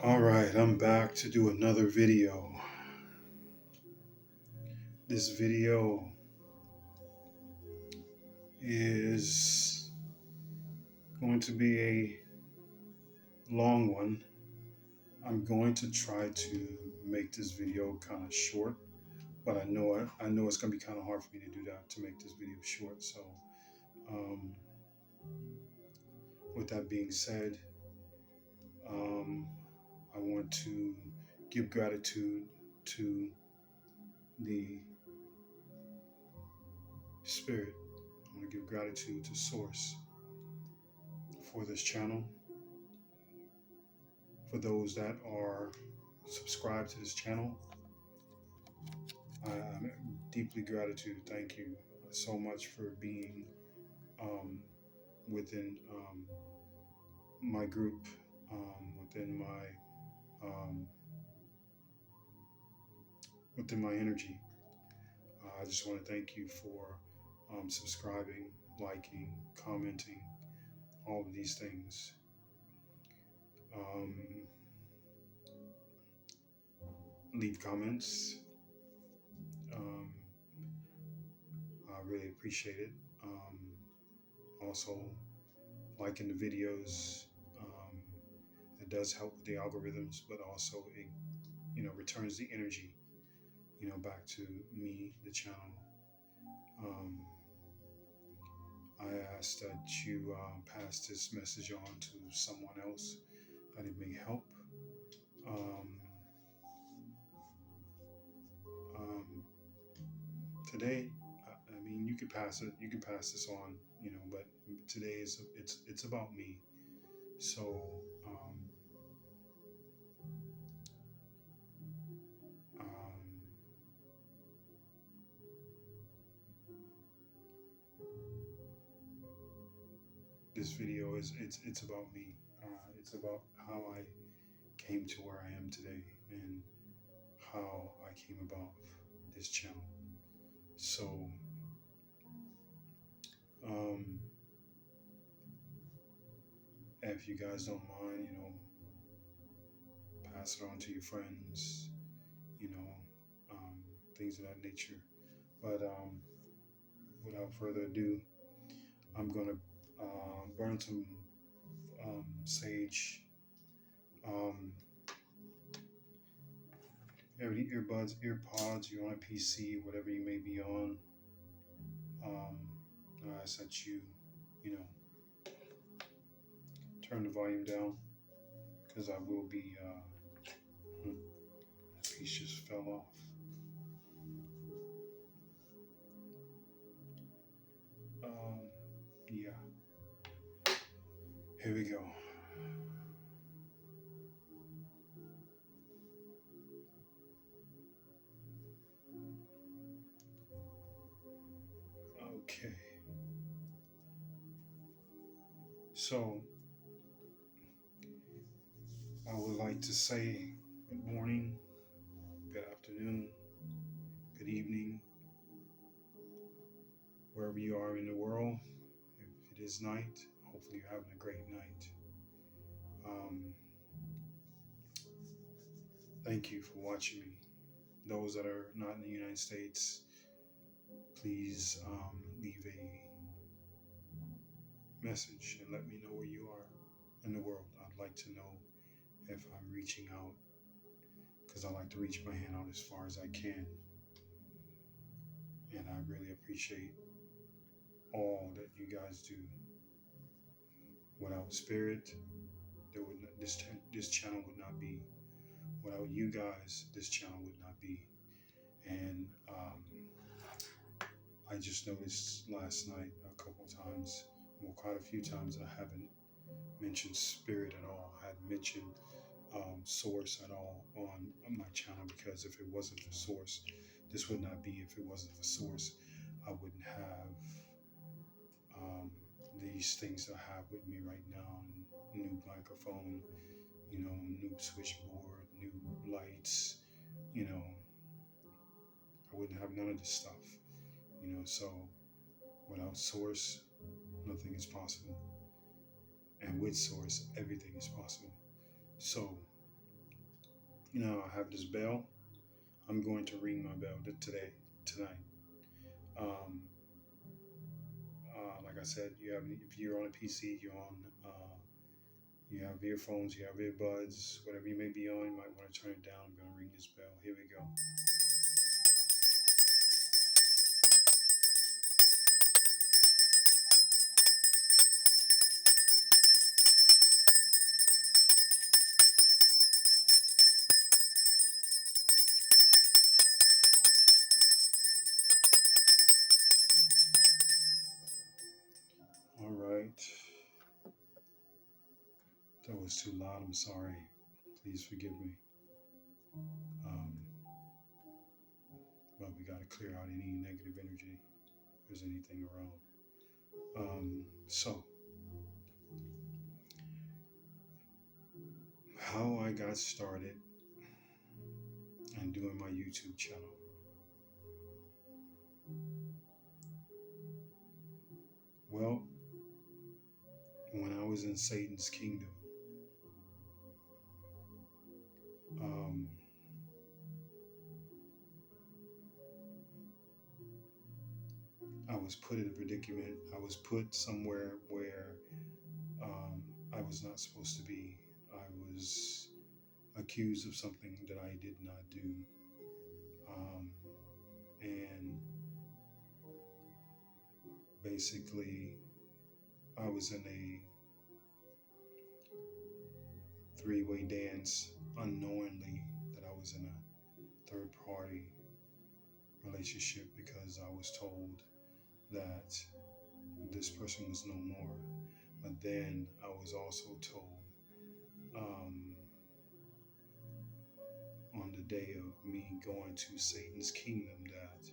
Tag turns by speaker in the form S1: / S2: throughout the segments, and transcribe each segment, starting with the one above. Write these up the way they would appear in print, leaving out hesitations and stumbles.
S1: All right, I'm back to do another video. This video is going to be a long one. I'm going to try to make this video kind of short, but I know it's going to be kind of hard for me to do that to make this video short. So, um, with that being said, um, I want to give gratitude to the spirit. I want to give gratitude to Source for this channel, for those that are subscribed to this channel. I'm deeply gratitude. Thank you so much for being um, within my group, um, within my energy. I just want to thank you for subscribing, liking, commenting, all of these things. Um, Leave comments. Um, I really appreciate it. Also, liking the videos. Um, it does help with the algorithms, but also it returns the energy back to me, the channel. Um, I ask that you pass this message on to someone else that it may help. Um, um, Today, I mean, you can pass it. You can pass this on, but today it's about me. So um, this video is it's about me. It's about how I came to where I am today and how I came about this channel. So um, if you guys don't mind, pass it on to your friends, you know, um, things of that nature. But without further ado, I'm gonna burn some sage. Um, Every earbuds, earpods, you're on a PC, whatever you may be on. Um, I ask that you know, turn the volume down because I will be. That piece just fell off. Um, yeah, here we go. Okay, so I would like to say good morning, good afternoon, good evening, wherever you are in the world. If it is night, hopefully you're having a great night. Um, Thank you for watching me. Those that are not in the United States, please leave a message and let me know where you are in the world. I'd like to know if I'm reaching out because I like to reach my hand out as far as I can. And I really appreciate all that you guys do. Without spirit, there would not, this channel would not be. Without you guys, this channel would not be. And I just noticed last night a couple times, well, quite a few times, I haven't mentioned spirit at all. I hadn't mentioned source at all on my channel because if it wasn't for source, this would not be. If it wasn't for source, I wouldn't have these things that I have with me right now: new microphone, new switchboard, new lights. You know, I wouldn't have none of this stuff. So without source, nothing is possible, and with source, everything is possible. So I have this bell. I'm going to ring my bell tonight. Um, like I said, if you're on a PC, you have earphones, you have earbuds, whatever you may be on, you might want to turn it down. I'm going to ring this bell. Here we go. All right. That was too loud. I'm sorry. Please forgive me. Um, but we got to clear out any negative energy if there's anything around. So, how I got started and doing my YouTube channel. Well, when I was in Satan's kingdom, um, I was put in a predicament. I was put somewhere where um, I was not supposed to be. I was accused of something that I did not do. Um, and basically, I was in a three-way dance unknowingly that I was in a third party relationship because I was told that this person was no more. But then I was also told um, on the day of me going to Satan's kingdom that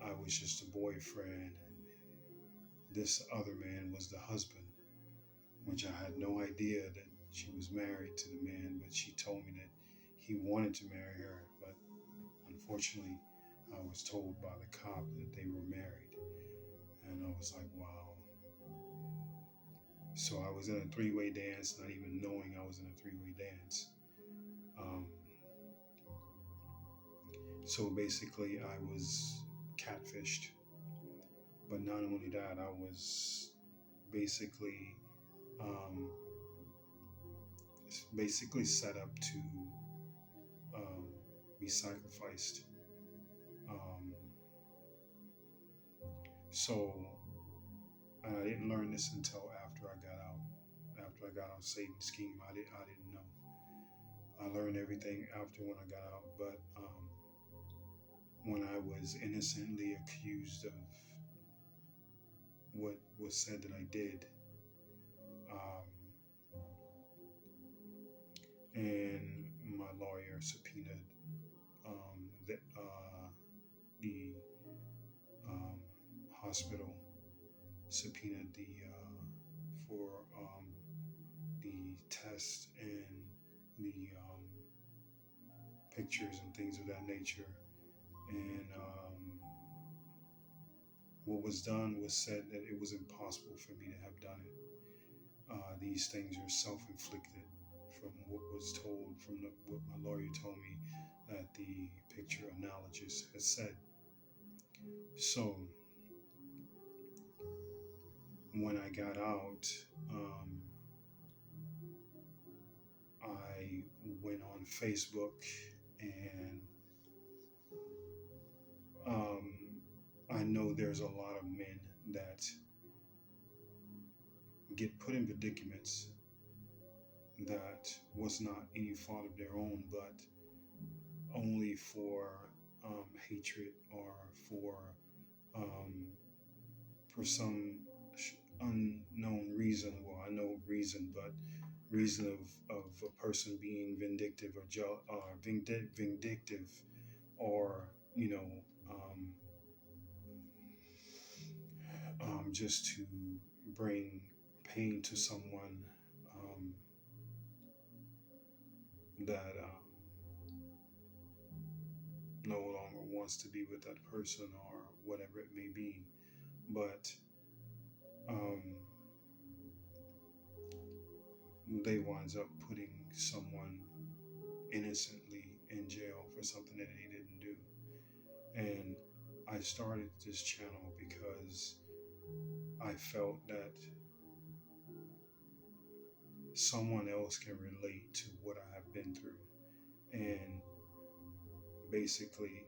S1: I was just a boyfriend and this other man was the husband, which I had no idea that she was married to the man, but she told me that he wanted to marry her. But unfortunately, I was told by the cop that they were married. And I was like, wow. So I was in a three-way dance, not even knowing I was in a three-way dance. Um, so basically, I was catfished. But not only that, I was basically um, set up to um, be sacrificed. Um, so and I didn't learn this until after I got out. After I got out of Satan's kingdom, I didn't know. I learned everything after when I got out, but when I was innocently accused of what was said that I did, um, and my lawyer subpoenaed the hospital, subpoenaed for the test and the pictures and things of that nature. And what was done was said that it was impossible for me to have done it. These things are self-inflicted from what was told, what my lawyer told me that the picture analogist has said. So when I got out, I went on Facebook and um, I know there's a lot of men that get put in predicaments that was not any fault of their own, but only for hatred or um, for some unknown reason. Well, I know reason, but reason of a person being vindictive or vindictive, or um, just to bring pain to someone that no longer wants to be with that person or whatever it may be. But um, they winds up putting someone innocently in jail for something that he didn't do. And I started this channel because I felt that someone else can relate to what I have been through. And basically,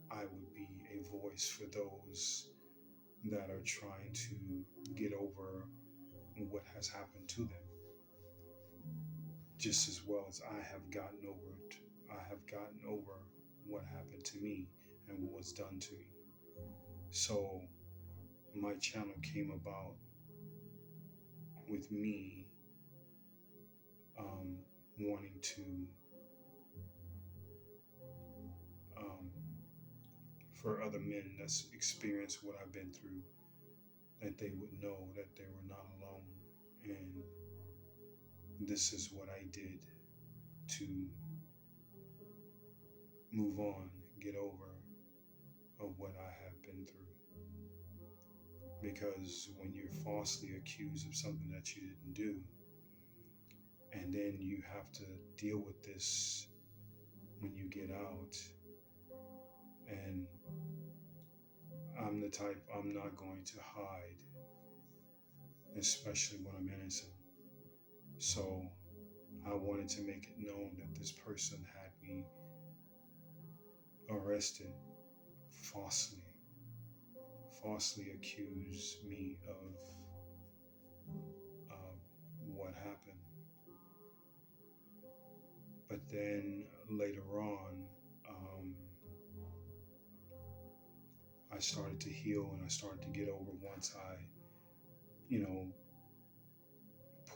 S1: I would be a voice for those that are trying to get over what has happened to them, just as well as I have gotten over it. I have gotten over what happened to me and what was done to me. So my channel came about with me um, wanting to, um, for other men that's experienced what I've been through, that they would know that they were not alone. And this is what I did to move on, get over of what I have been through. Because when you're falsely accused of something that you didn't do, and then you have to deal with this when you get out, and I'm the type, I'm not going to hide, especially when I'm innocent. So I wanted to make it known that this person had me arrested falsely accused me of what happened. But then later on, I started to heal and I started to get over once I, you know,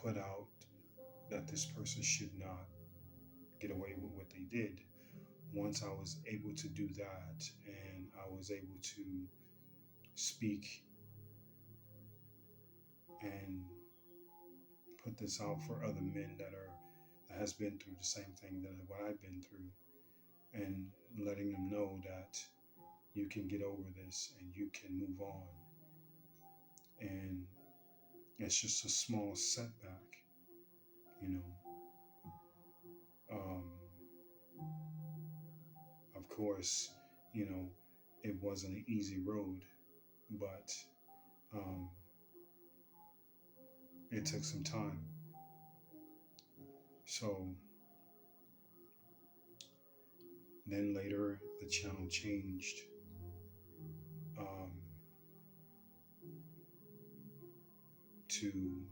S1: put out that this person should not get away with what they did. Once I was able to do that and I was able to speak and put this out for other men that has been through the same thing that what I've been through, and letting them know that you can get over this and you can move on. And it's just a small setback, you know. Of course, you know, it wasn't an easy road, but it took some time. So then later the channel changed to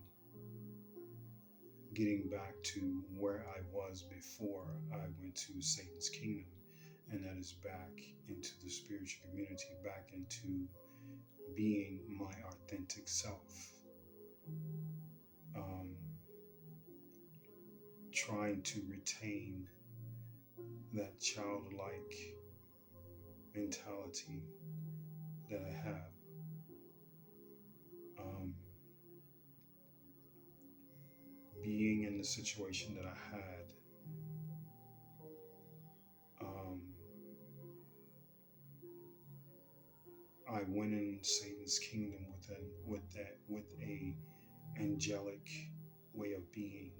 S1: getting back to where I was before I went to Satan's Kingdom, and that is back into the spiritual community, back into being my authentic self, trying to retain that childlike mentality that I have. Being in the situation that I had, I went in Satan's kingdom with a angelic way of being.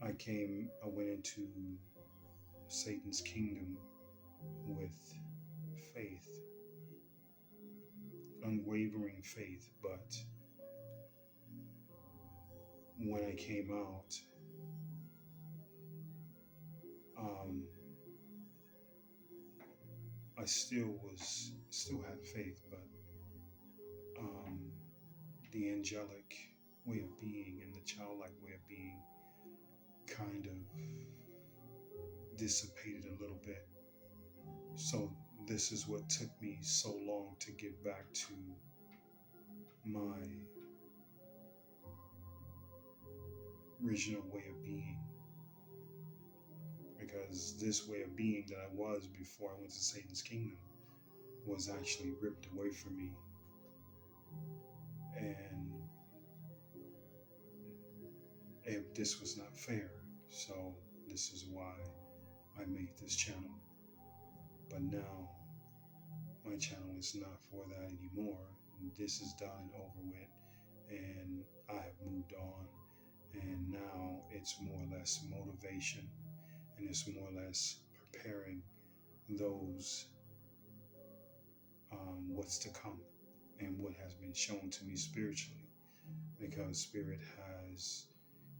S1: I went into Satan's kingdom with faith, unwavering faith, but when I came out, I still had faith, but the angelic way of being and the childlike way of being kind of dissipated a little bit. So this is what took me so long to get back to my original way of being, because this way of being that I was before I went to Satan's kingdom was actually ripped away from me. And this was not fair. So this is why I made this channel. But now my channel is not for that anymore. This is done and over with, and I have moved on. And now it's more or less motivation, and it's more or less preparing those what's to come and what has been shown to me spiritually, because Spirit has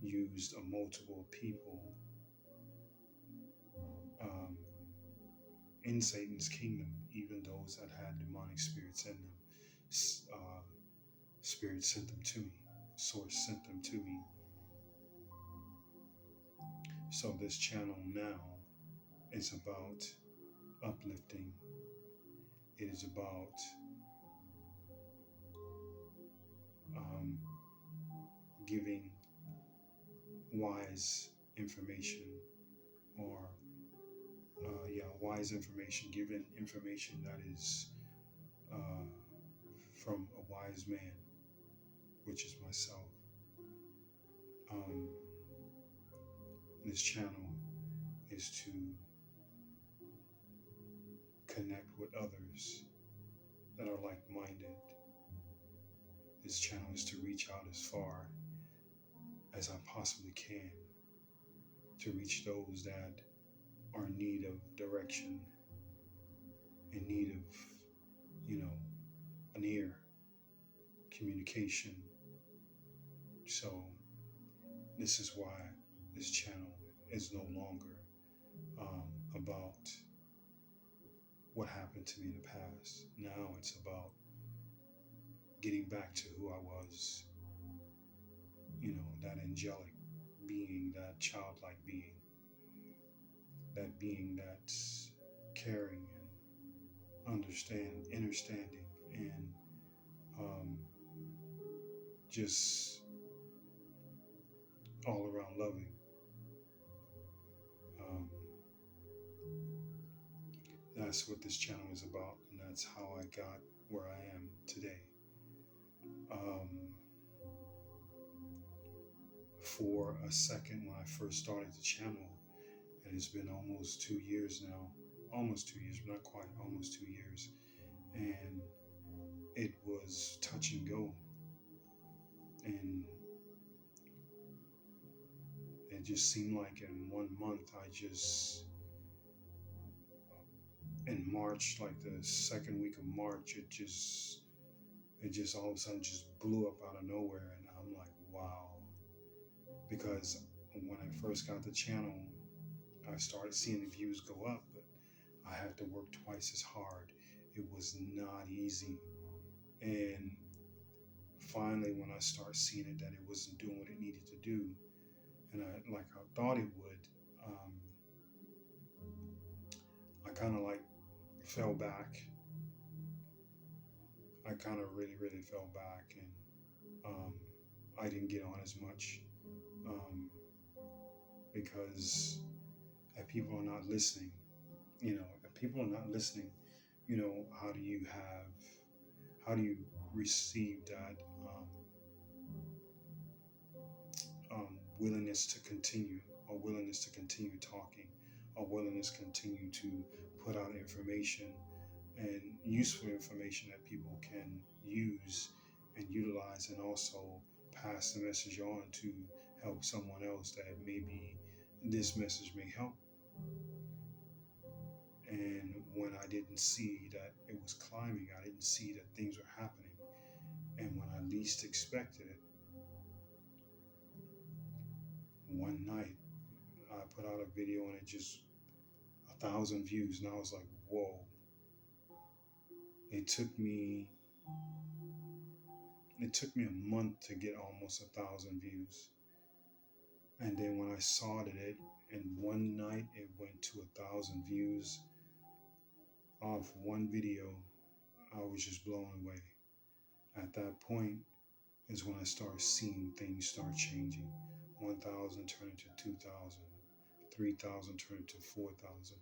S1: used multiple people um, in Satan's kingdom, even those that had demonic spirits in them. Uh, Spirit sent them to me. Source sent them to me. So this channel now is about uplifting. It is about um, giving wise information, or wise information, giving information that is from a wise man, which is myself. This channel is to connect with others that are like-minded. This channel is to reach out as far as I possibly can, to reach those that are in need of direction, in need of, an ear, communication. So this is why this channel is no longer about what happened to me in the past. Now it's about getting back to who I was, that angelic being, that childlike being, that being that's caring and understanding, and just all around loving. That's what this channel is about, and that's how I got where I am today. For a second, when I first started the channel, and it's been almost 2 years now, almost 2 years, but not quite, almost 2 years, and it was touch and go, and it just seemed like in 1 month, in March, like the second week of March, it just all of a sudden just blew up out of nowhere, and I'm like, wow. Because when I first got the channel, I started seeing the views go up, but I had to work twice as hard. It was not easy. And finally, when I started seeing it that it wasn't doing what it needed to do, and I thought it would, I kind of fell back. I kind of really fell back, and I didn't get on as much because if people are not listening, if people are not listening, how do you receive that willingness to continue, or willingness to continue talking, or willingness to continue to put out information and useful information that people can use and utilize, and also pass the message on to help someone else that maybe this message may help. And when I didn't see that it was climbing, I didn't see that things were happening, and when I least expected it, one night I put out a video and it just 1,000 views, and I was like, whoa. It took me a month to get almost 1,000 views. And then when I saw that in one night it went to 1,000 views off one video, I was just blown away. At that point is when I started seeing things start changing. 1,000 turned into 2,000, 3,000 turned into 4,000,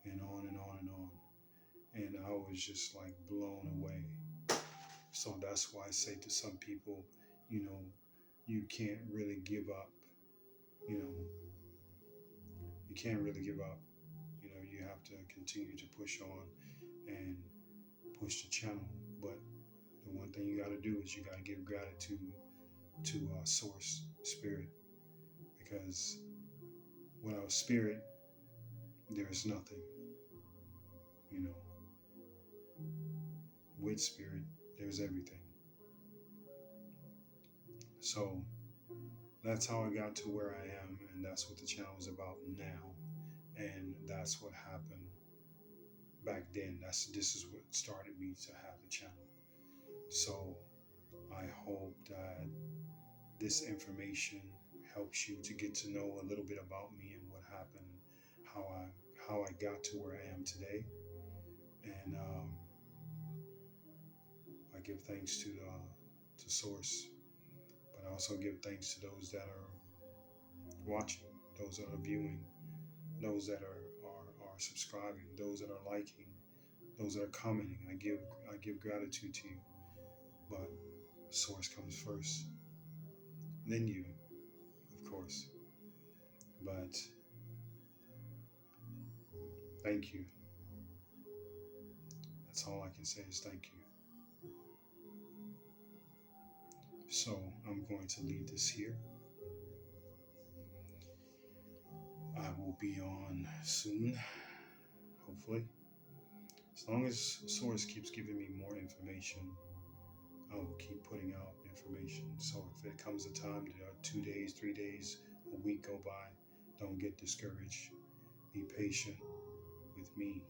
S1: and on and on and on. And I was just blown away. So that's why I say to some people, you can't really give up. You can't really give up. You have to continue to push on and push the channel. But the one thing you got to do is you got to give gratitude to Source, Spirit, because without spirit, there is nothing. You know, with spirit, there's everything. So that's how I got to where I am, and that's what the channel is about now. And that's what happened back then. This is what started me to have the channel. So I hope that this information helps you to get to know a little bit about me and what happened, how I got to where I am today. And I give thanks to Source, but I also give thanks to those that are watching, those that are viewing, those that are subscribing, those that are liking, those that are commenting. I give gratitude to you, but Source comes first, then you, of course. But thank you. That's all I can say is thank you. So I'm going to leave this here. I will be on soon, hopefully. As long as Source keeps giving me more information, I will keep putting out information. So if it comes a time that 2 days, 3 days, a week go by, don't get discouraged. Be patient with me,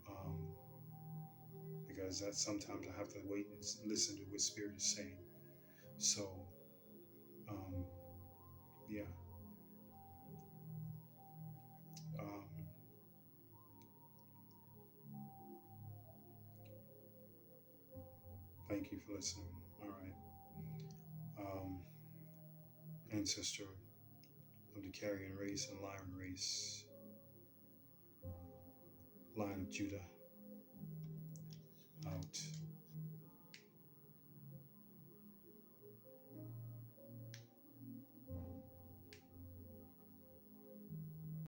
S1: um, because that's sometimes I have to wait and listen to what Spirit is saying. So, um, yeah. Um, thank you for listening. All right. Ancestor of the Carrion race and Lion race, Lion of Judah, out.